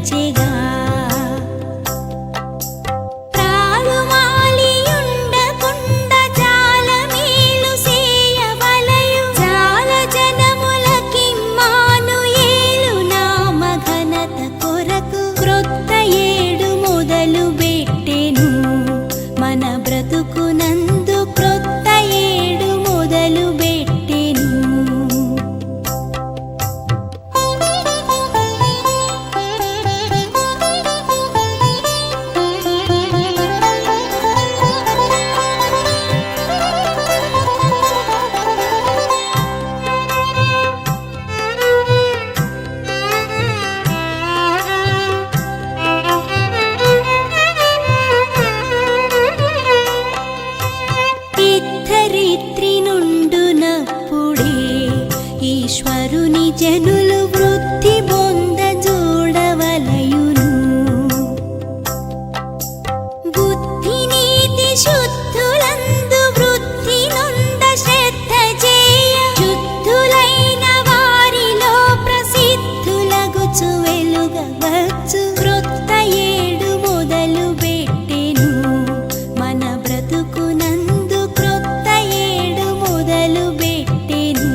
నిలచెగా ఈశ్వరుని జనులు వృద్ధి పొంద చూడవలయును. బుద్ధి నీతి శుద్ధులందు వృద్ధి నొంద శ్రద్ధ చేయ శుద్ధులైన వారిలో ప్రసిద్ధులగుచు వెలుగవచ్చు. క్రొత్త ఏడు మొదలు పెట్టెను మన బ్రతుకునందు క్రొత్త ఏడు మొదలు పెట్టెను.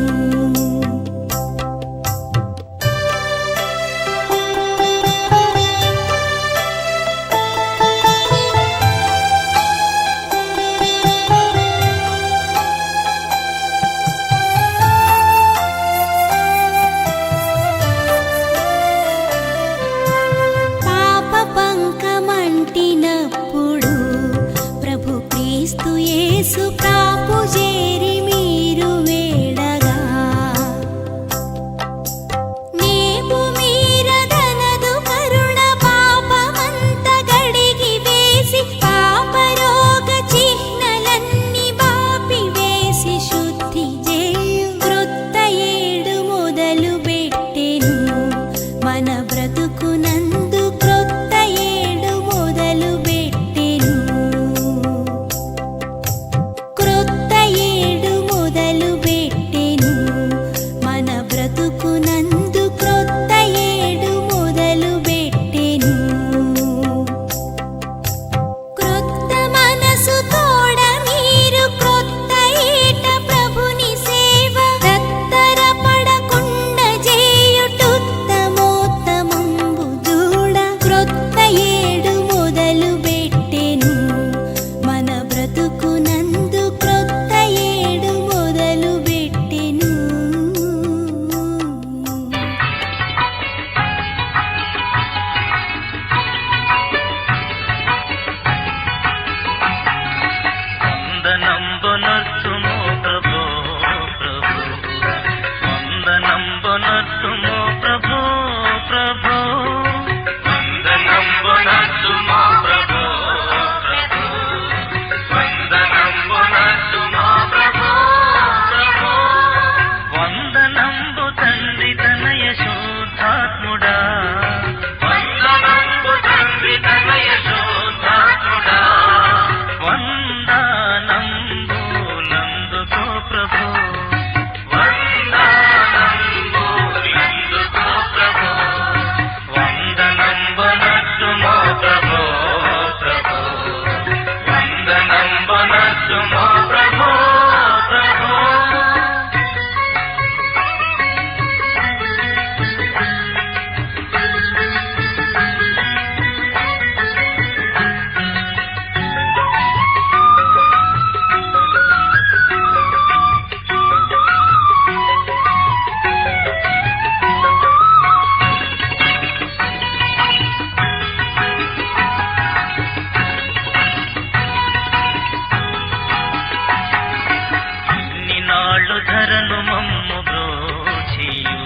క్రీస్తు యేసు ప్రాపు చేరి మీరు వేడగా నీవు మీరదనదు కరుణ పాపమంత గడిగి వేసి పాపరోగ చిహ్నలన్నీ బాపి వేసి శుద్ధి చేయు. క్రొత్త ఏడు మొదలు పెట్టెను మన బ్రతుకునందు క్రొత్త ఏడు మొదలు పెట్టెను. ధరను మమ్ము బ్రోచియు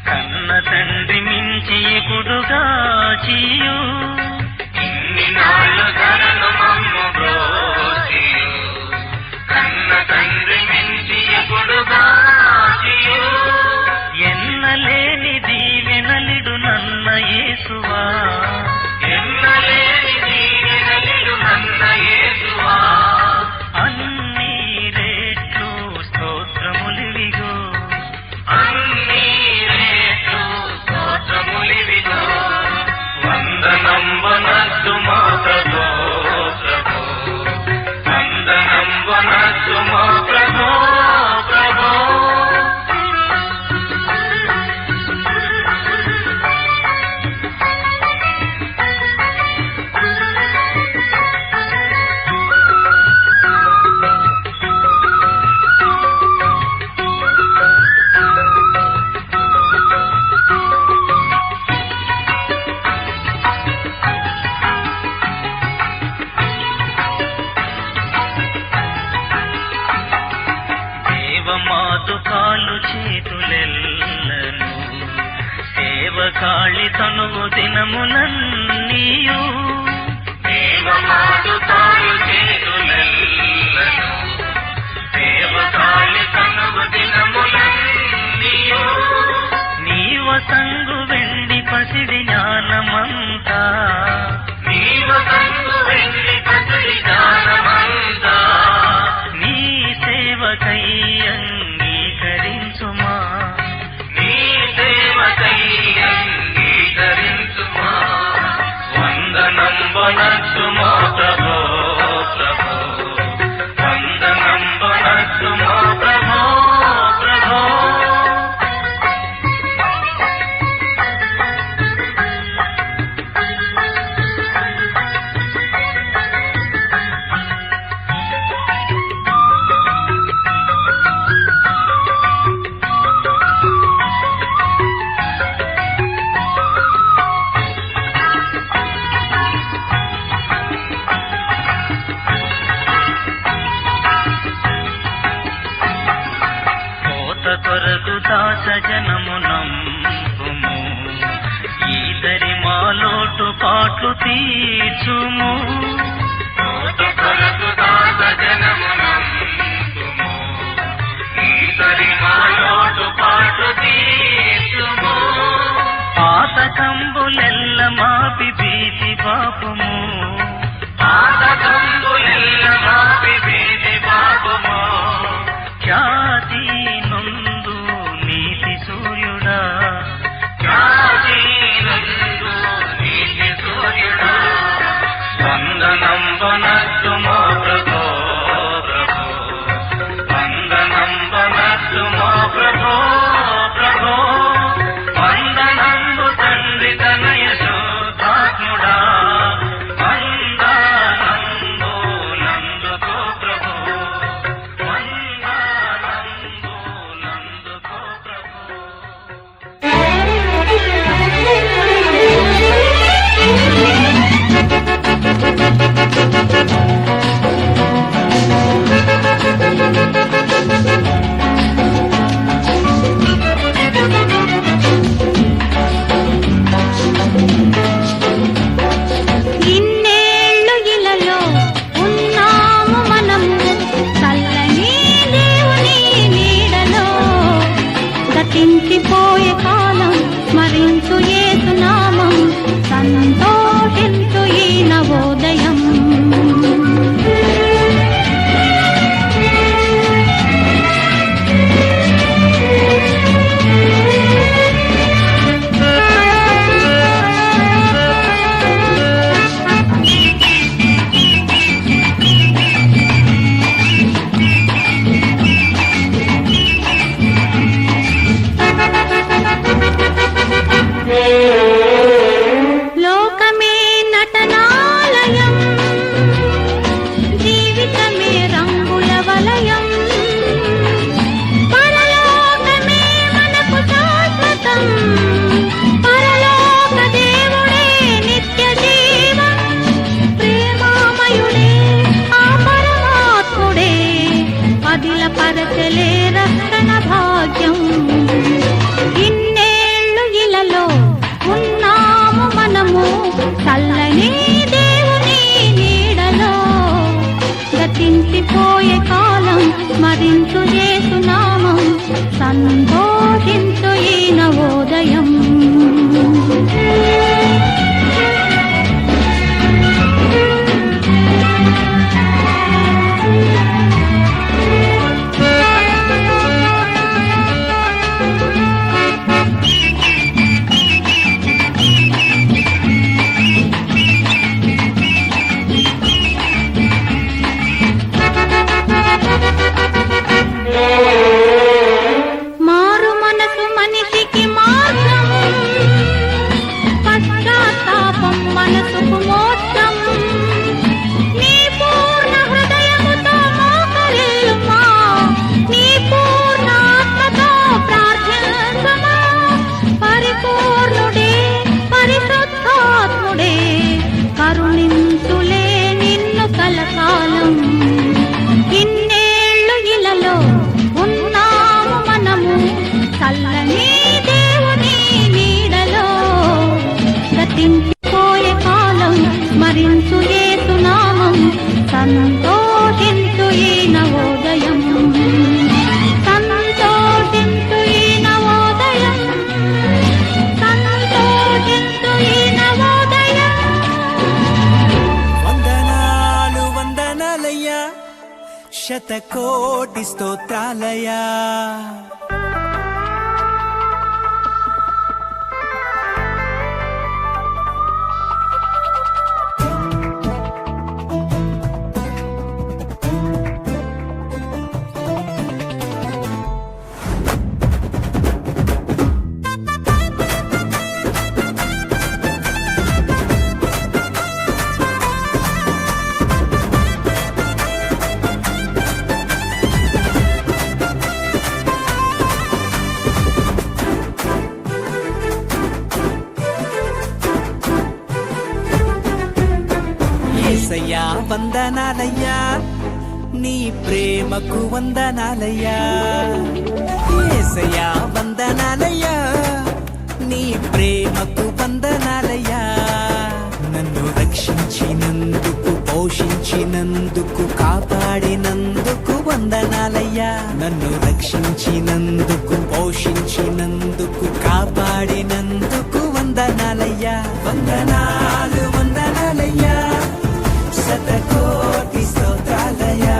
కన్న తండ్రి మించి కుడుగా చీయు. ఇన్ని నాళ్ళు ధరను మమ్ము బ్రోచియు కన్న తండ్రి మించి కుడుగా చీయు. ఎన్నలేని దీవెనలిడు నన్న యేసువా ఎన్నలేని దీవెనలిడు నన్న యేసువా. అన్ని రేట్లు స్తోత్రములివిగో అన్ని రేట్లు స్తోత్రములివిగో. తనువు దినములన్నీయు దేవమాడుతాయు చేతులెల్లను దేవతాయి తనువు దినములన్నీయు నీవ సంగు వెండి పసిడి జ్ఞానమంతా నీవ సంగు వెండి పసిడి జ్ఞానమంతా నీ సేవకై అంగీకరించుమా నీ సేవకై అంగీకరించుమా వందనం వనస్సుమా ప్రభో ప్రభో వందనం వనస్సుమా ప్రభో ప్రభో కొరకు దాసజనము నంపుము ఈతరి మాలోటు పాట్లు తీర్చుము కొరకు దాసజనము నంపుము ఈతరి మాలోటు పాట్లు తీర్చుము పాతకంబులెల్ల మాపి భీతి పాపము పాతకంబులెల్ల మాపి భీతి పాపము ఖ్యాతి నందు నీతి సూర్యుడా ఖ్యాతి నందు నీతి సూర్యుడా వందనం వనస్సుమో ప్రభో ప్రభో వందనం వనస్సుమో ప్రభో ప్రభో వందనంబు తండ్రి తనయ శోధాత్ముడా వందనంబు నందుకో ప్రభో గతించిపోయే కాలం స్మరించు యేసునామం సంతోషించు ఈ నవోదయం లోకమే నటనాలయం జీవితమే రంగుల వలయం పరలోకమే మనకు శాశ్వతం పరలోక దేవుడే నిత్య జీవం ప్రేమామయుడే ఆ పరమాత్ముడే పదిల పరచలే రక్షణ భాగ్యం ఇన్నేళ్ళు ఇలలో ఉన్నాము మనము చల్లని దేవుని నీడలో గతించిపోయే కాలం స్మరించు యేసునామం సంతోషించు ఈ నవోదయం మా గతించిపోయే కాలం స్మరించు యేసునామం సంతోషించు ఈ నవోదయం సంతోషించు ఈ నవోదయం సంతోషించు ఈ నవోదయం. వందనాలు వందనాలయ్యా, శతకోటి స్తోత్రాలయ్యా. యేసయ్యా వందనాలయ్యా, నీ ప్రేమకు వందనాలయ్యా. యేసయ్యా వందనాలయ్యా, నీ ప్రేమకు వందనాలయ్యా. నన్ను రక్షించినందుకు, పోషించినందుకు, కాపాడినందుకు వందనాలయ్యా. నన్ను రక్షించినందుకు, పోషించినందుకు, కాపాడినందుకు వందనాలయ్యా. వందనాలు వందనాలయ్యా, శతకోటి స్తోత్రాలయ్యా.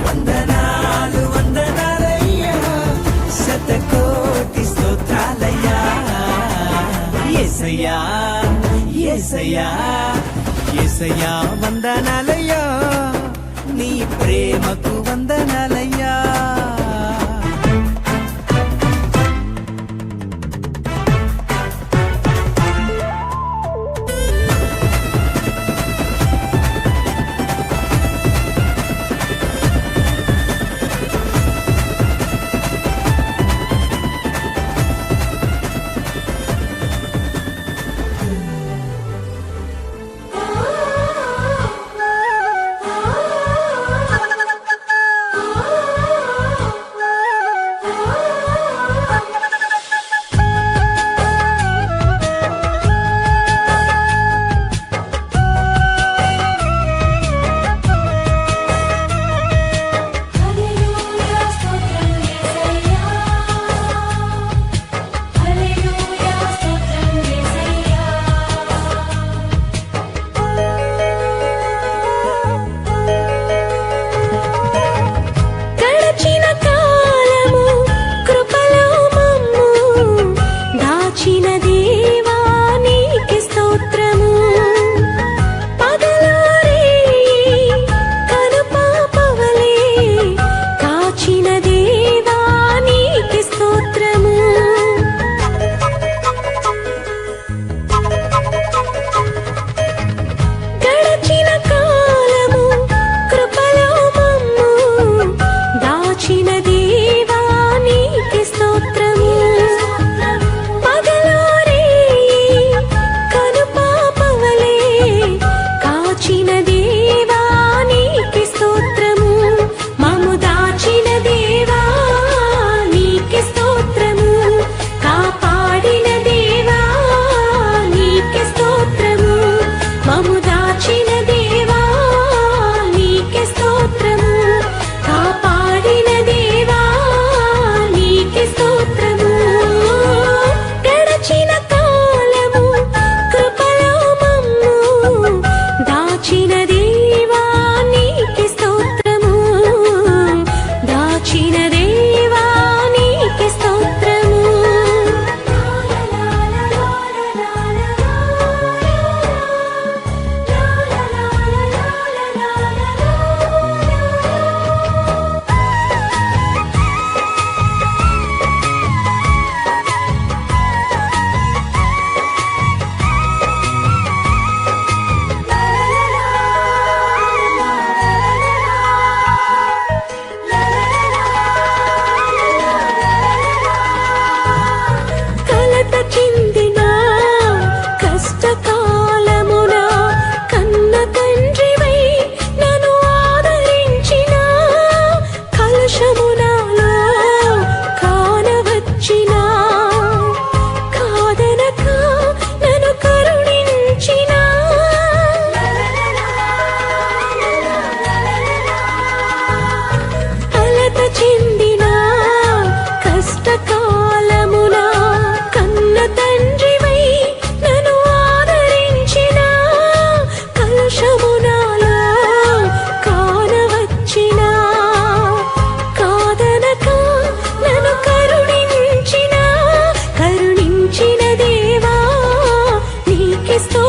వందనాలు వందనాలయ్యా, శతకోటి స్తోత్రాలయ్యా. యేసయ్యా యేసయ్యా యేసయ్యా వందనాలయ్యా, నీ ప్రేమకు వందనాలయ్యా. ఆ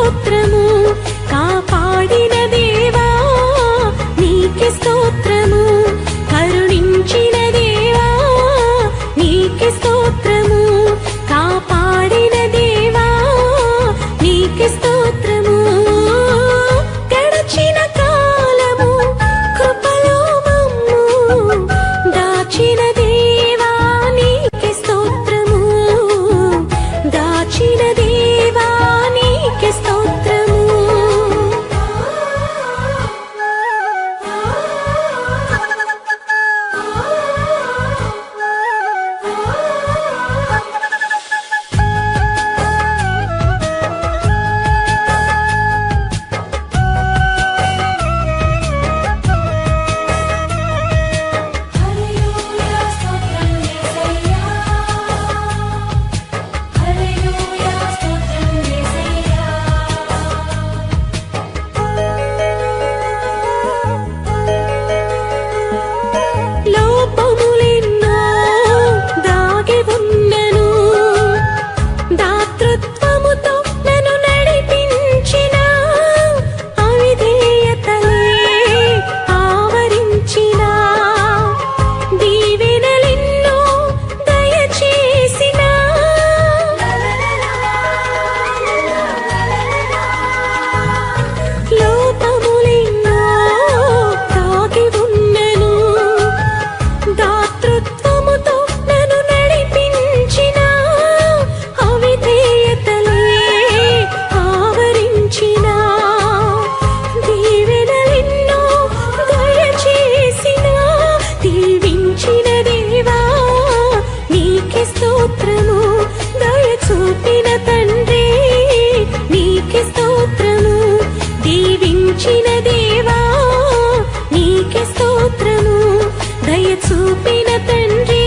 స్తోత్రము కాపాడిన దేవా నీకే స్తోత్రము కరుణించిన దేవా నీకే స్తోత్రము కాపాడిన దేవా నీకే స్తోత్రము గడచిన కాలము కృపలో మమ్ము దాచిన దేవా నీకే స్తోత్రము దాచిన దేవా నీకే స్తోత్రము హల్లెలూయా స్తోత్రం యేసయ్యా హల్లెలూయా స్తోత్రం యేసయ్యా లోపములెన్నో దాగి ఉన్నను దాతృత్వముతో నన్ను నడిపించిన అవిధేయతలే ఆవరించిన దీవెనలెన్నో దయచేసిన లోపములెన్నో దాగి ఉన్నను దాతృత్వముతో నన్ను నడిపించిన అవిధేయతలే ఆవరించిన దీవెనలెన్నో దయచేసిన దీవించిన దేవా నీకే స్తోత్రము దయ చూపిన తండ్రి నీకే స్తోత్రము దీవించిన దేవా నీకే స్తోత్రము దయ చూపిన తండ్రి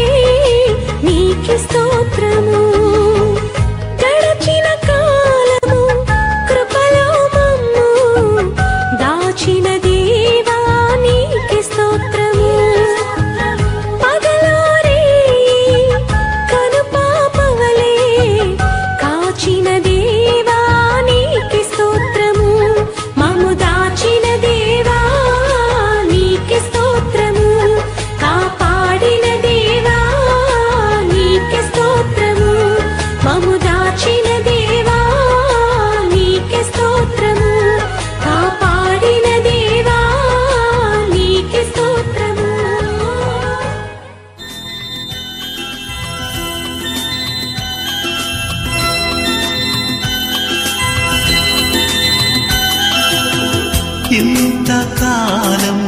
నీకే స్తోత్రము గడచిన కాలము కృపలో మమ్ము దాచిన దేవా నీకే స్తోత్రము పగలోరే కనుపాపవలే కాచిన దేవా నీకే స్తోత్రము మమ్ము దాచిన దేవా నీకే స్తోత్రము కాపాడిన దేవా నీకే స్తోత్రము మమ్ము దాచిన దేవా నీకే స్తోత్రము కాపాడిన దేవా నీకే స్తోత్రము ఇంతకాలం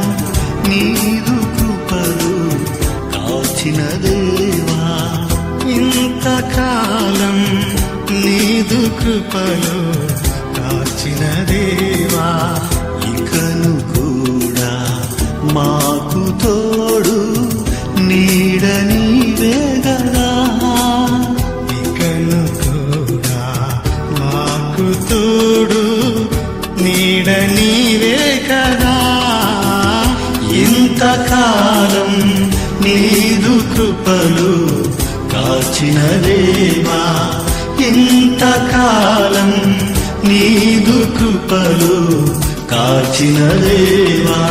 నీదు కృపలు కాచిన దేవా ఇంతకాలం నీదు కృపలు కాచిన దేవా ఇకను కూడా మాకు తోడు నీడ నీవే గదా ఇకను కూడా మాకు తోడు నీడ నీవే కదా ఇంతకాలం నీదు కృపలు కాచిన దేవా ఇంతకాలం నీదు కృపలు కాచిన దేవా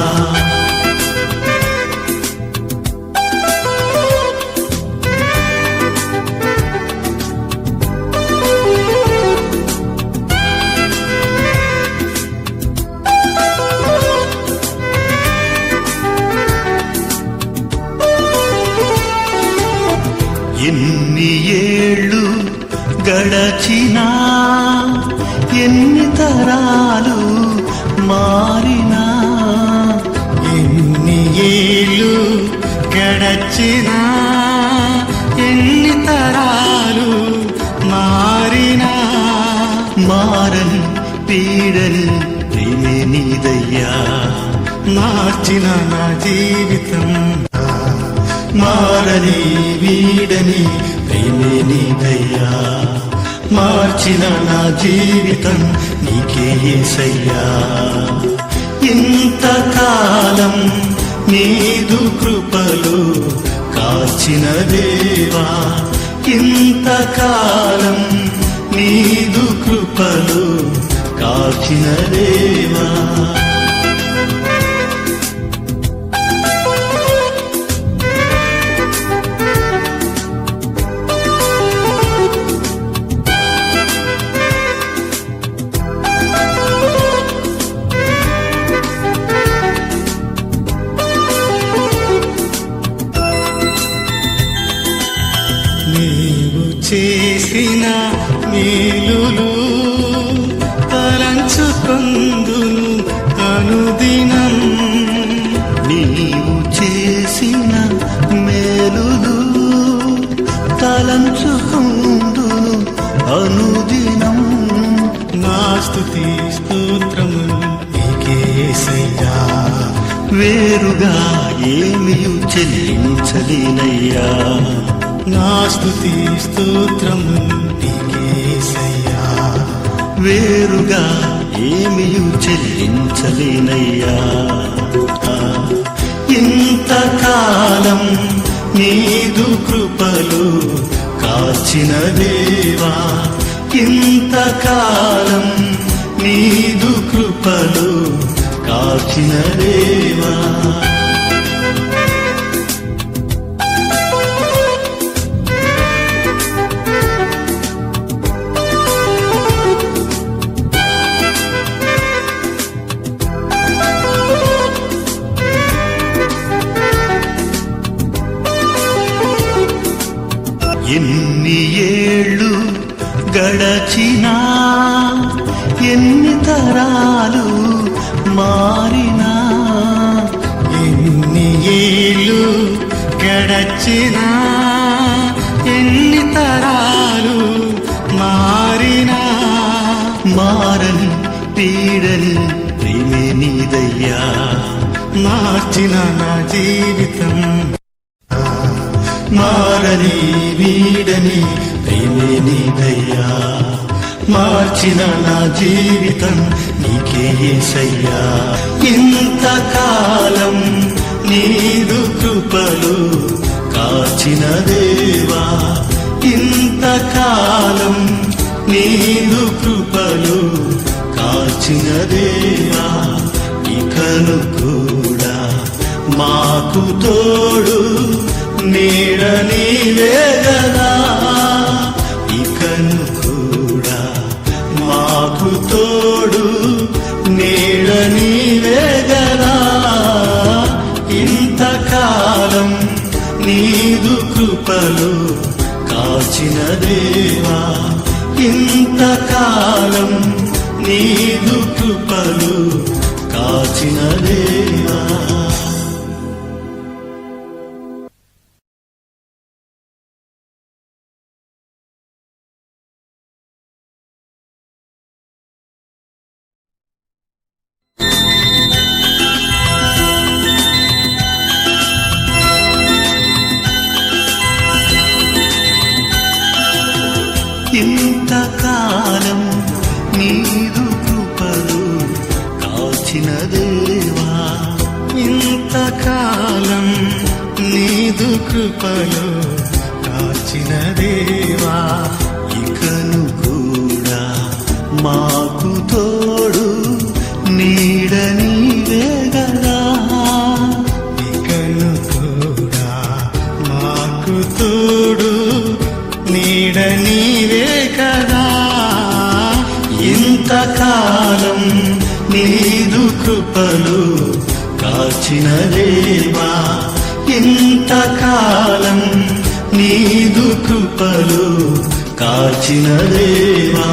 ఎన్ని ఏళ్ళు గడచినా ఎన్ని తరాలు మారినా ఎన్ని ఏళ్ళు గడచినా ఎన్ని తరాలు మారినా మారని పీడని ప్రేమే నీదయ్యా మార్చిన నా జీవితం మారని వీడని ప్రేమే నీదయ్యా మార్చిన నా జీవితం నీకే యేసయ్యా ఇంతకాలం నీదు కృపలు కాచిన దేవా ఇంతకాలం నీదు కృపలు మార్చిన దేవా. నీవు చేసిన మేలులు తలంచుకొందును అనుదినం. నీవు చేసిన మేలులు తలంచుకొందును అనుదినం. నా స్తుతి స్తోత్రములు నీకే యేసయ్యా, వేరుగా ఏమియు చెల్లించలేనయ్యా. నా స్తుతి స్తోత్రము నీకే యేసయ్యా, వేరుగా ఏమియు చెల్లించలేనయ్యా. ఇంతకాలం నీదు కృపలు కాచిన దేవా, ఇంతకాలం నీదు కృపలు కాచిన దేవా. ఎన్ని ఏళ్ళు గడచినా, ఎన్ని తరాలు మారినా, ఎన్ని ఏళ్ళు గడచినా, ఎన్ని తరాలు మారినా, మారని పీడని ప్రేమే నీదయ్యా, మార్చిన నా జీవితం. మారని వీడని ప్రేమే నీదయ్యా, మార్చిన నా జీవితం నీకే యేసయ్యా. ఇంతకాలం నీదు కృపలు కాచిన దేవా, ఇంతకాలం నీదు కృపలు కాచిన దేవా. ఇకను కూడా మాకు తోడు నీడ నీవే గదా, ఇకను కూడా మాకు తోడు నీడ నీవే గదా. ఇంతకాలం నీదు కృపలు కాచిన దేవా, ఇంతకాలం నీదు కృపలు కాచిన దేవా. ఇంతకాలం నీదు కృపలు కాచిన దేవా, ఇంతకాలం నీదు కృపలు కాచిన దేవా. ఇకను కూడా మాకు తోడు నీడ నీవే గదా, ఇకను కూడా మాకు తోడు నీడ నీవే కదా. ఇంతకాలం నీదు కృపలు కాచిన దేవా, ఇంతకాలం నీదు కృపలు కాచిన దేవా.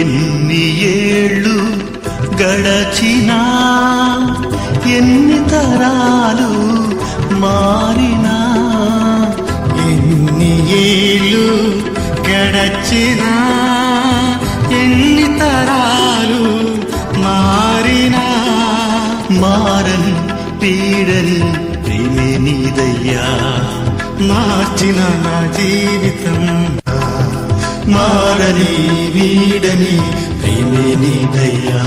ఎన్ని ఏళ్ళు గడచినా, ఎన్ని తరాలు మారినా, ఎన్ని ఏళ్ళు గడచినా, ఎన్ని తరాలు మారినా, మారని పీడని ప్రేమే నీదయ్యా, మార్చిన నా జీవితం. మారని వీడని ప్రేమే నీదయ్యా.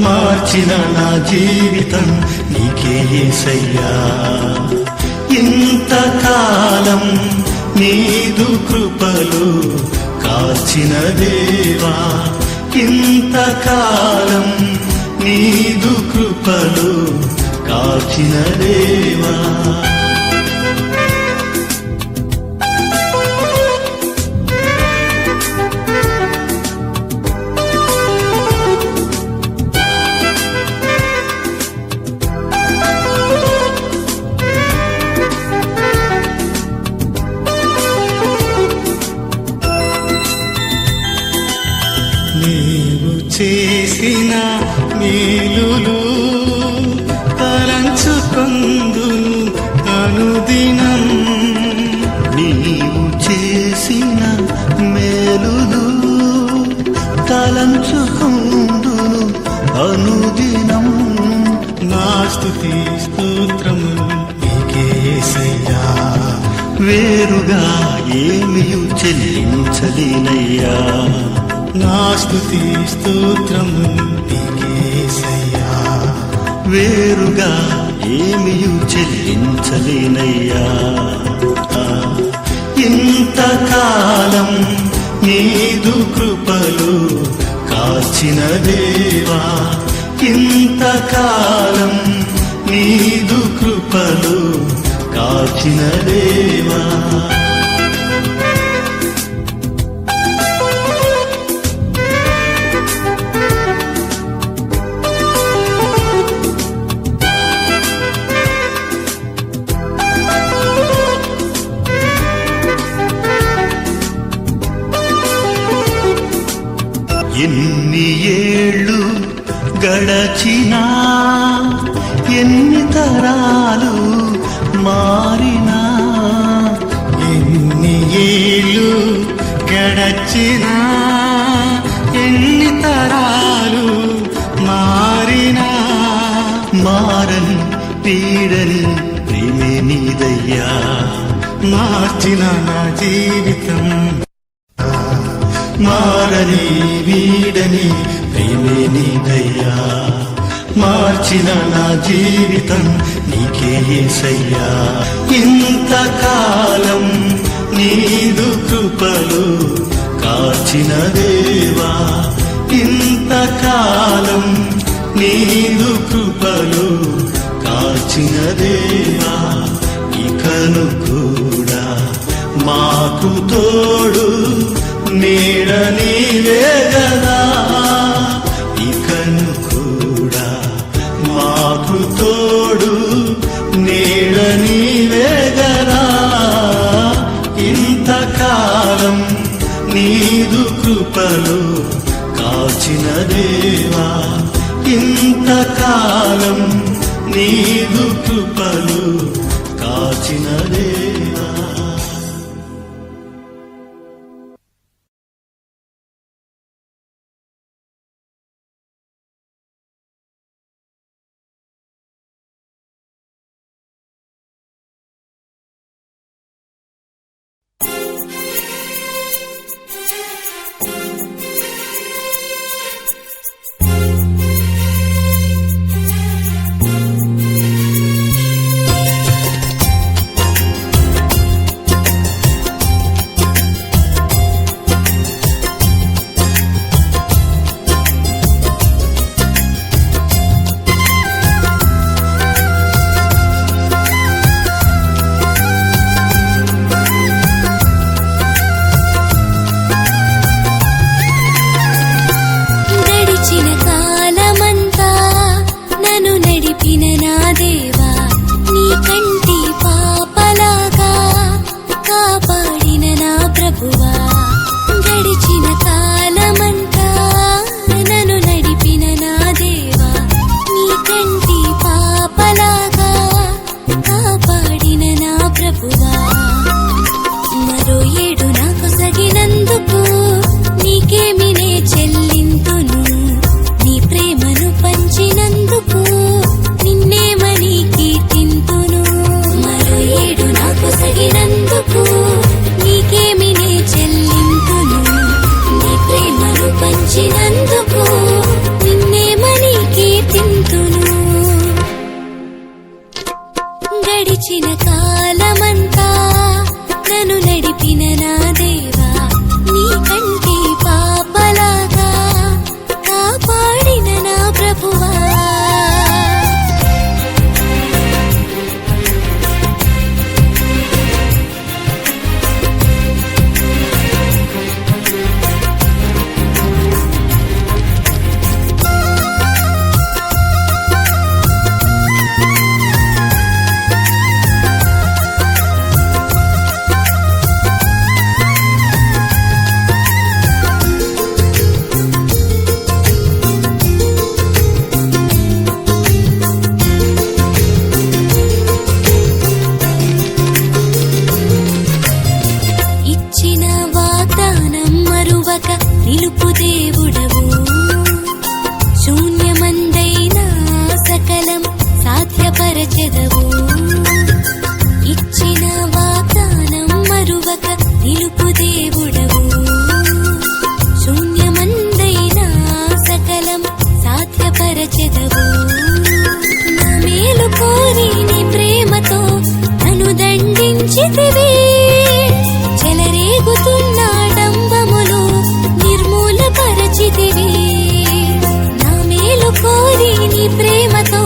మార్చిన నా జీవితం నీకే యేసయ్యా. ఇంతకాలం నీదు కృపలు కాచిన దేవా, ఇంతకాలం నీదు కృపలు కాచిన దేవా. నీవు చేసిన మేలులు తలంచుకొందును అనుదినం. నీవు చేసిన మేలులు తలంచుకొందును అనుదినం. నా స్తుతి స్తోత్రములు నీకే యేసయ్యా. వేరుగా ఏమియు చెల్లించలేనయ్యా. నా స్తుతి స్తోత్రము నీకే యేసయ్యా. వేరుగా ఏమియు చెల్లించలేనయ్యా. ఇంతకాలం నీదు కృపలు కాచిన దేవా, ఇంతకాలం నీదు కృపలు కాచిన దేవా. ఎన్ని ఏళ్ళు గడచినా, ఎన్ని తరాలు మారినా, ఎన్ని ఏళ్ళు గడచినా, ఎన్ని తరాలు మారినా, మారని పీడని ప్రేమే నీదయ్యా. మార్చిన నా జీవితం, మారని వీడని ప్రేమే నీదయ్యా. మార్చిన నా జీవితం నీకే యేసయ్యా. ఇంతకాలం నీదు కృపలు కాచిన దేవా, ఇంతకాలం నీదు కృపలు కాచిన దేవా. ఇకను కూడా మాకు తోడు నీడ నీవే గదా. ఇకను కూడా మాకు తోడు నీడ నీవే గదా. ఇంతకాలం నీదు కృపలు కాచిన దేవా, ఇంతకాలం నీదు కృపలు కాచిన దేవా. నీకేమి నే చెల్లింతును. మరువక నిలుపు దేవుడవు. శూన్యమందైనా సకలం సాధ్యపరచెదవు. ఇచ్చిన వాగ్దానం మరువక నిలుపు దేవుడవు. శూన్యమందైనా సకలం సాధ్యపరచెదవు. నా మేలు కోరి నీ ప్రేమతో నన్ను దండించితివి. చెలరేగుతున్న డంబములు నిర్మూలపరచితివి. నా మేలు కోరి నీ ప్రేమతో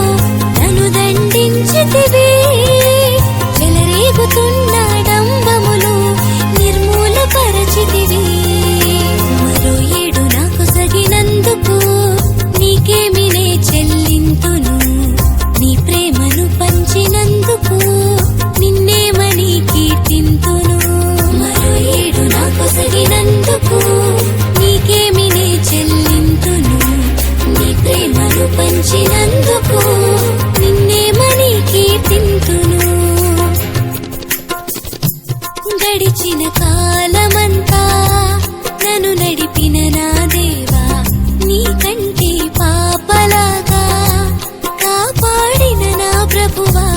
నన్ను దండించితివి. చెలరేగుతున్న డంబములు నిర్మూలపరచితివి. మరో ఏడు నాకు సగినందుకు నీకేమి నే చెల్లింతును. నీ ప్రేమను పంచినందుకు నిన్నేమని కీర్తింతును. మరో ఏడు నాకు సగినందుకు నీకేమి నే చెల్లింతును. నీ ప్రేమను పంచినందుకు నిన్నేమని కీర్తింతును. గడిచిన కాలమంతా నన్ను నడిపిన నా దేవా, నీ కంటి పాపలాగా కాపాడిన నా ప్రభువా.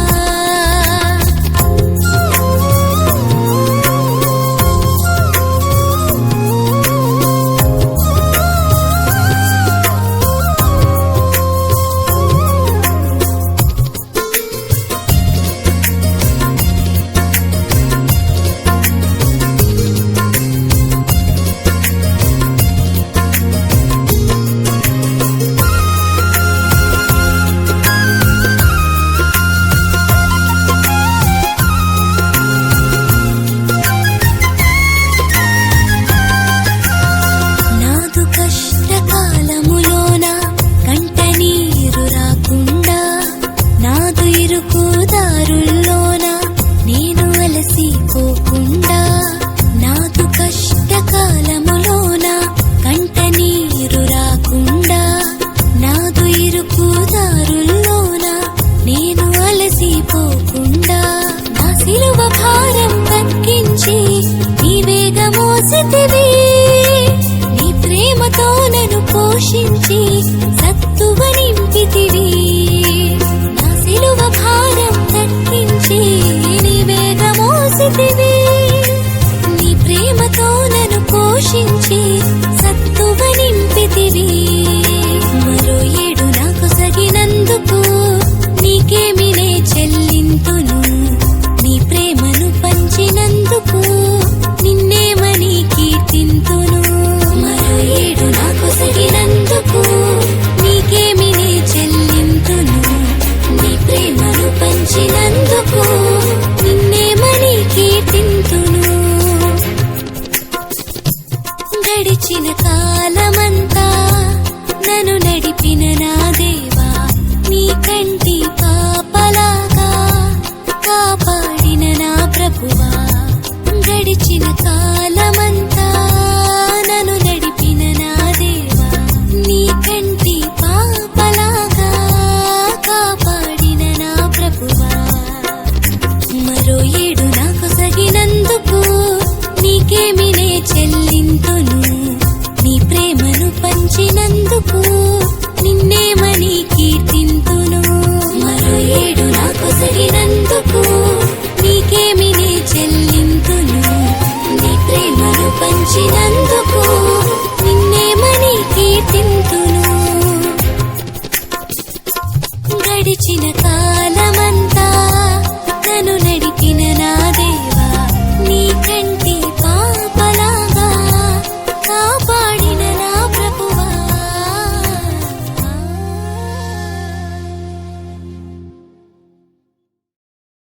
నాదు కష్టకాలములోన కంట నీరు రాకుండా, నాదు ఇరుకు దారుల్లోన నేను అలసిపోకుండా. నాదు కష్టకాలములోన కంట నీరు రాకుండా, నాదు ఇరుకు దారుల్లోన నేను అలసిపోకుండా. నా సిలువ భారం తగ్గించి నీవేగ మోసితివి. నీ ప్రేమతో నన్ను పోషించి సత్తువ నింపితివి. నా సిలువ భారం తగ్గించి నీవేగ మోసితివి. నీ ప్రేమతో నన్ను పోషించి సత్తువ నింపితివి. మరో ఏడు నాకు సగినందుకు నీకేమి నే చెల్లింతును. నీ ప్రేమను పంచినందుకు నిన్నేమని కీర్తింతును. మరో ఏడు నాకు సగినందుకు నీకేమి నే చెల్లింతును. నీ ప్రేమను పంచినందుకు నిన్నేమని కీర్తింతును. గడిచిన కాలమంతా నన్ను నడిపిన నా దేవా, నీ కంటి పాపలాగా కాపాడిన నా ప్రభువా. గడిచిన కాలమంతా నన్ను నడిపిన నా దేవా, నీ కంటి పాపలాగా కాపాడిన నా ప్రభువా. మరో ఏడు నాకు సగినందుకు నీకేమి నే చెల్లింతును. నీ ప్రేమను పంచినందుకు నిన్నేమని కీర్తింతును. మరో ఏడు నాకు సగినందుకు నీకేమి నే చెల్లింతును. నీ ప్రేమను పంచినందుకు నిన్నేమని కీర్తింతును. గడిచిన కాలం